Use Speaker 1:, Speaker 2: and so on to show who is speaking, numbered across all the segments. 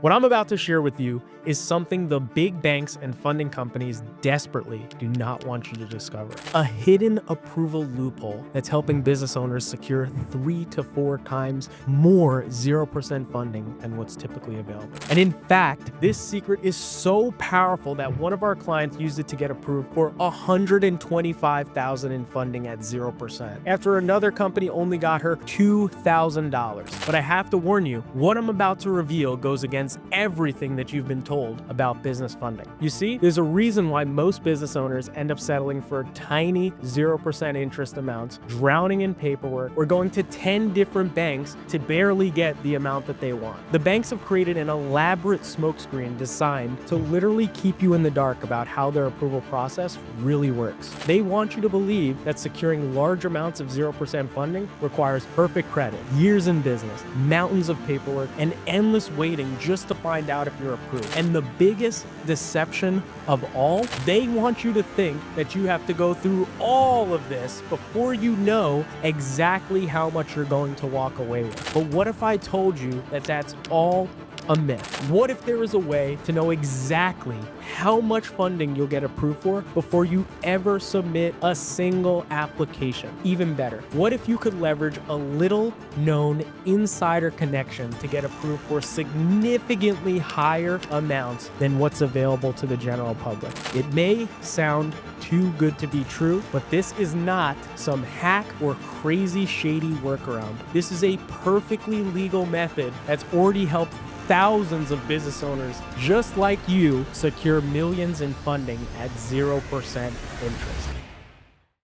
Speaker 1: What I'm about to share with you is something the big banks and funding companies desperately do not want you to discover. A hidden approval loophole that's helping business owners secure 3 to 4 times more 0% funding than what's typically available. And in fact, this secret is so powerful that one of our clients used it to get approved for $125,000 in funding at 0%, after another company only got her $2,000. But I have to warn you, what I'm about to reveal goes against everything that you've been told about business funding. You see, there's a reason why most business owners end up settling for tiny 0% interest amounts, drowning in paperwork, or going to 10 different banks to barely get the amount that they want. The banks have created an elaborate smokescreen designed to literally keep you in the dark about how their approval process really works. They want you to believe that securing large amounts of 0% funding requires perfect credit, years in business, mountains of paperwork, and endless waiting just to find out if you're approved. And the biggest deception of all, they want you to think that you have to go through all of this before you know exactly how much you're going to walk away with. But what if I told you that that's all a myth? What if there was a way to know exactly how much funding you'll get approved for before you ever submit a single application? Even better, what if you could leverage a little known insider connection to get approved for significantly higher amounts than what's available to the general public? It may sound too good to be true, but this is not some hack or crazy shady workaround. This is a perfectly legal method that's already helped thousands of business owners just like you secure millions in funding at 0% interest.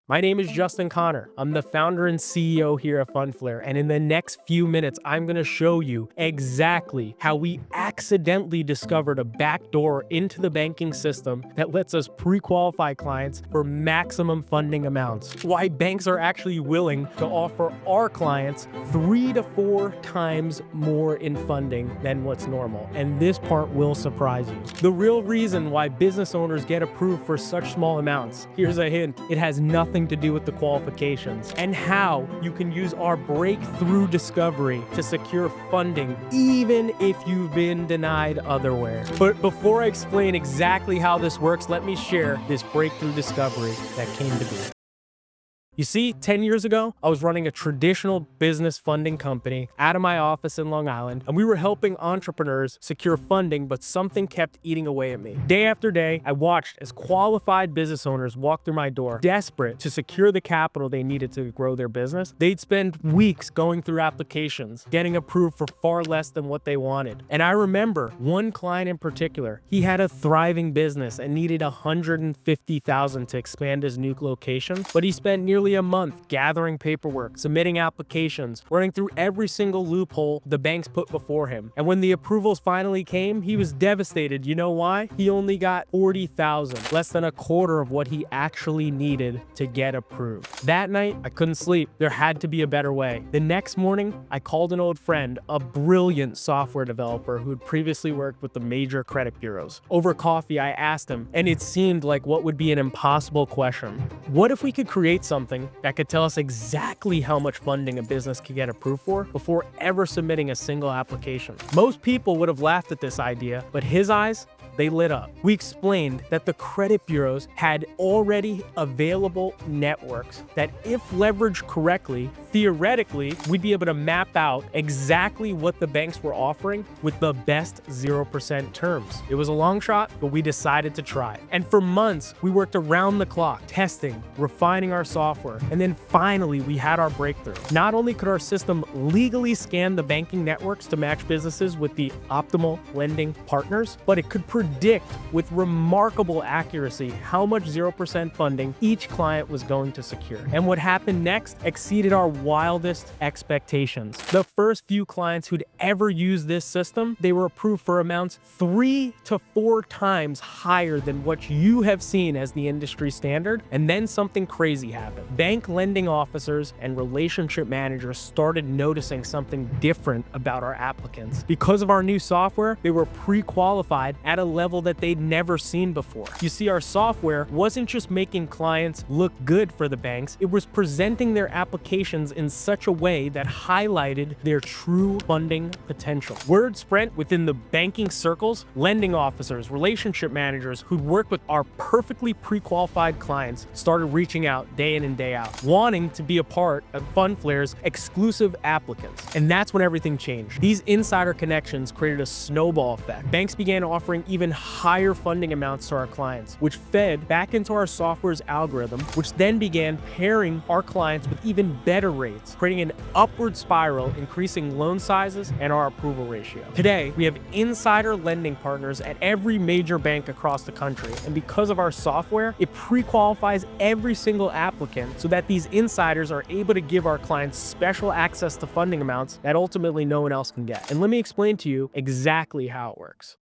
Speaker 1: My name is Justin Connor. I'm the founder and CEO here at FundFlare, and in the next few minutes, I'm going to show you exactly how we accidentally discovered a backdoor into the banking system that lets us pre-qualify clients for maximum funding amounts, why banks are actually willing to offer our clients 3 to 4 times more in funding than what's normal, and this part will surprise you. The real reason why business owners get approved for such small amounts, here's a hint, it has nothing to do with the qualifications, and how you can use our breakthrough discovery to secure funding even if you've been denied otherwhere. But before I explain exactly how this works, let me share this breakthrough discovery that came to be. You see, 10 years ago, I was running a traditional business funding company out of my office in Long Island, and we were helping entrepreneurs secure funding, but something kept eating away at me. Day after day, I watched as qualified business owners walked through my door, desperate to secure the capital they needed to grow their business. They'd spend weeks going through applications, getting approved for far less than what they wanted. And I remember one client in particular, he had a thriving business and needed $150,000 to expand his new location, but he spent nearly a month gathering paperwork, submitting applications, running through every single loophole the banks put before him. And when the approvals finally came, he was devastated. You know why? He only got $40,000, less than a quarter of what he actually needed to get approved. That night, I couldn't sleep. There had to be a better way. The next morning, I called an old friend, a brilliant software developer who had previously worked with the major credit bureaus. Over coffee, I asked him, and it seemed like what would be an impossible question. What if we could create something that could tell us exactly how much funding a business could get approved for before ever submitting a single application? Most people would have laughed at this idea, but his eyes, they lit up. We explained that the credit bureaus had already available networks that, if leveraged correctly, theoretically, we'd be able to map out exactly what the banks were offering with the best 0% terms. It was a long shot, but we decided to try. And for months, we worked around the clock, testing, refining our software, and then finally, we had our breakthrough. Not only could our system legally scan the banking networks to match businesses with the optimal lending partners, but it could predict with remarkable accuracy how much 0% funding each client was going to secure. And what happened next exceeded our wildest expectations. The first few clients who'd ever used this system, they were approved for amounts 3 to 4 times higher than what you have seen as the industry standard. And then something crazy happened. Bank lending officers and relationship managers started noticing something different about our applicants. Because of our new software, they were pre-qualified at a level that they'd never seen before. You see, our software wasn't just making clients look good for the banks, it was presenting their applications in such a way that highlighted their true funding potential. Word spread within the banking circles, lending officers, relationship managers who'd work with our perfectly pre-qualified clients started reaching out day in and day out, wanting to be a part of FundFlare's exclusive applicants. And that's when everything changed. These insider connections created a snowball effect. Banks began offering even higher funding amounts to our clients, which fed back into our software's algorithm, which then began pairing our clients with even better rates, creating an upward spiral, increasing loan sizes and our approval ratio. Today, we have insider lending partners at every major bank across the country, and because of our software, it pre-qualifies every single applicant so that these insiders are able to give our clients special access to funding amounts that ultimately no one else can get. And let me explain to you exactly how it works.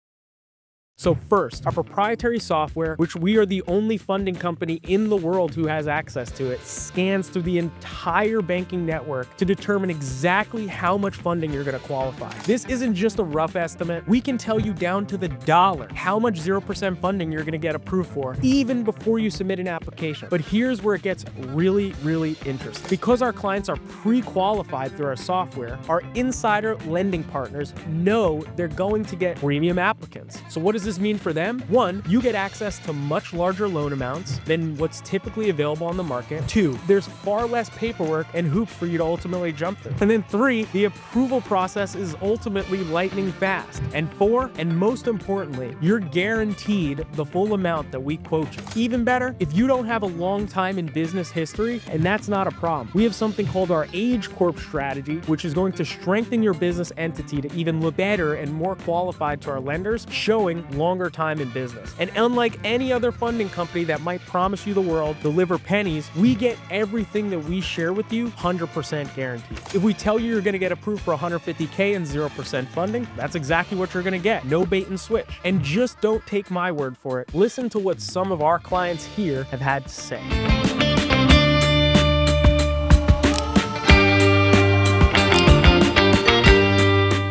Speaker 1: So first, our proprietary software, which we are the only funding company in the world who has access to it, scans through the entire banking network to determine exactly how much funding you're going to qualify. This isn't just a rough estimate. We can tell you down to the dollar how much 0% funding you're going to get approved for, even before you submit an application. But here's where it gets really, really interesting. Because our clients are pre-qualified through our software, our insider lending partners know they're going to get premium applicants. So what does this mean for them? One, you get access to much larger loan amounts than what's typically available on the market. Two, there's far less paperwork and hoops for you to ultimately jump through. And then three, the approval process is ultimately lightning fast. And four, and most importantly, you're guaranteed the full amount that we quote you. Even better, if you don't have a long time in business history, and that's not a problem, we have something called our Age Corp strategy, which is going to strengthen your business entity to even look better and more qualified to our lenders, showing longer time in business. And unlike any other funding company that might promise you the world, deliver pennies, we get everything that we share with you 100% guaranteed. If we tell you you're going to get approved for $150K and 0% funding, that's exactly what you're going to get. No bait and switch. And just don't take my word for it. Listen to what some of our clients here have had to say.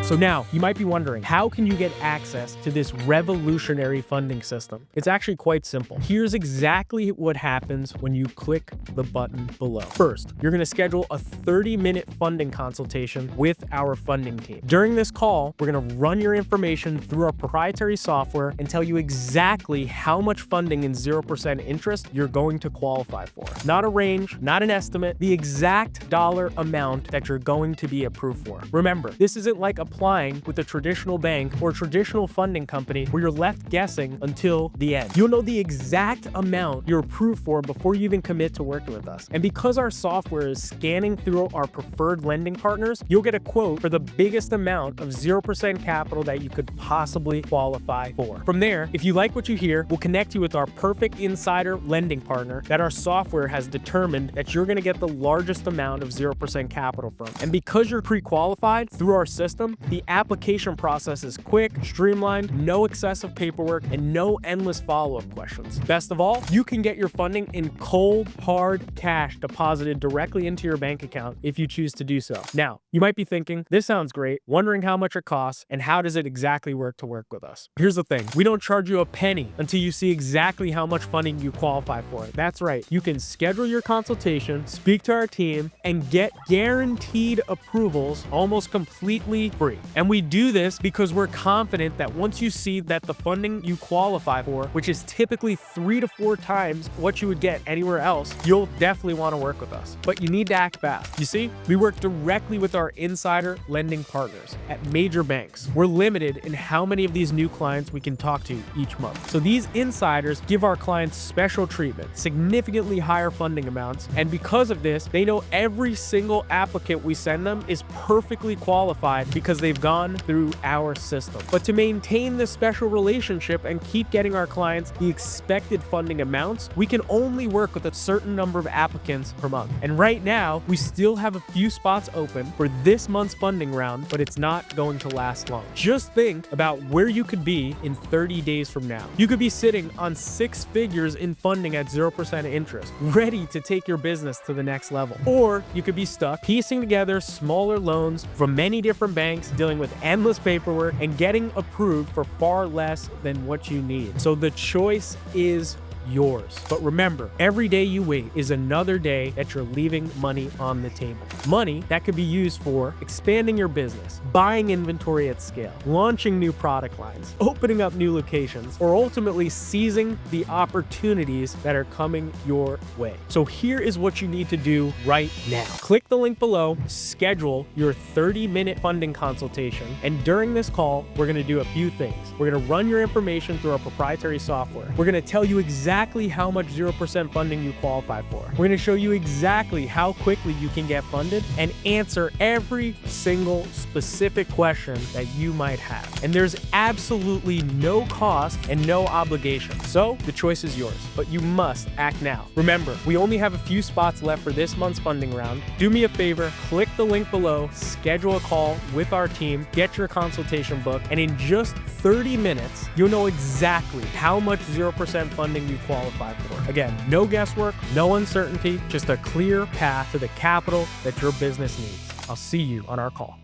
Speaker 1: So now, you might be wondering, how can you get access to this revolutionary funding system? It's actually quite simple. Here's exactly what happens when you click the button below. First, you're going to schedule a 30-minute funding consultation with our funding team. During this call, we're going to run your information through our proprietary software and tell you exactly how much funding in 0% interest you're going to qualify for. Not a range, not an estimate, the exact dollar amount that you're going to be approved for. Remember, this isn't like applying with a traditional bank or traditional funding company where you're left guessing until the end. You'll know the exact amount you're approved for before you even commit to working with us. And because our software is scanning through our preferred lending partners, you'll get a quote for the biggest amount of 0% capital that you could possibly qualify for. From there, if you like what you hear, we'll connect you with our perfect insider lending partner that our software has determined that you're going to get the largest amount of 0% capital from. And because you're pre-qualified through our system, the application process is quick, streamlined, no excessive paperwork, and no endless follow-up questions. Best of all, you can get your funding in cold, hard cash deposited directly into your bank account if you choose to do so. Now, you might be thinking, this sounds great, wondering how much it costs, and how does it exactly work to work with us? Here's the thing, we don't charge you a penny until you see exactly how much funding you qualify for. That's right, you can schedule your consultation, speak to our team, and get guaranteed approvals almost completely free. And we do this because we're confident that once you see that the funding you qualify for, which is typically 3 to 4 times what you would get anywhere else, you'll definitely want to work with us. But you need to act fast. You see, we work directly with our insider lending partners at major banks. We're limited in how many of these new clients we can talk to each month. So these insiders give our clients special treatment, significantly higher funding amounts, and because of this, they know every single applicant we send them is perfectly qualified because they've gone through our system. But to maintain this special relationship and keep getting our clients the expected funding amounts, we can only work with a certain number of applicants per month. And right now, we still have a few spots open for this month's funding round, but it's not going to last long. Just think about where you could be in 30 days from now. You could be sitting on 6 figures in funding at 0% interest, ready to take your business to the next level. Or you could be stuck piecing together smaller loans from many different banks headaches, dealing with endless paperwork, and getting approved for far less than what you need. So the choice is yours. But remember, every day you wait is another day that you're leaving money on the table. Money that could be used for expanding your business, buying inventory at scale, launching new product lines, opening up new locations, or ultimately seizing the opportunities that are coming your way. So here is what you need to do right now. Click the link below, schedule your 30-minute funding consultation, and during this call, we're gonna do a few things. We're gonna run your information through our proprietary software. We're gonna tell you exactly how much 0% funding you qualify for. We're going to show you exactly how quickly you can get funded and answer every single specific question that you might have. And there's absolutely no cost and no obligation. So the choice is yours, but you must act now. Remember, we only have a few spots left for this month's funding round. Do me a favor, click the link below, schedule a call with our team, get your consultation booked, and in just 30 minutes, you'll know exactly how much 0% funding you qualify for. Again, no guesswork, no uncertainty, just a clear path to the capital that your business needs. I'll see you on our call.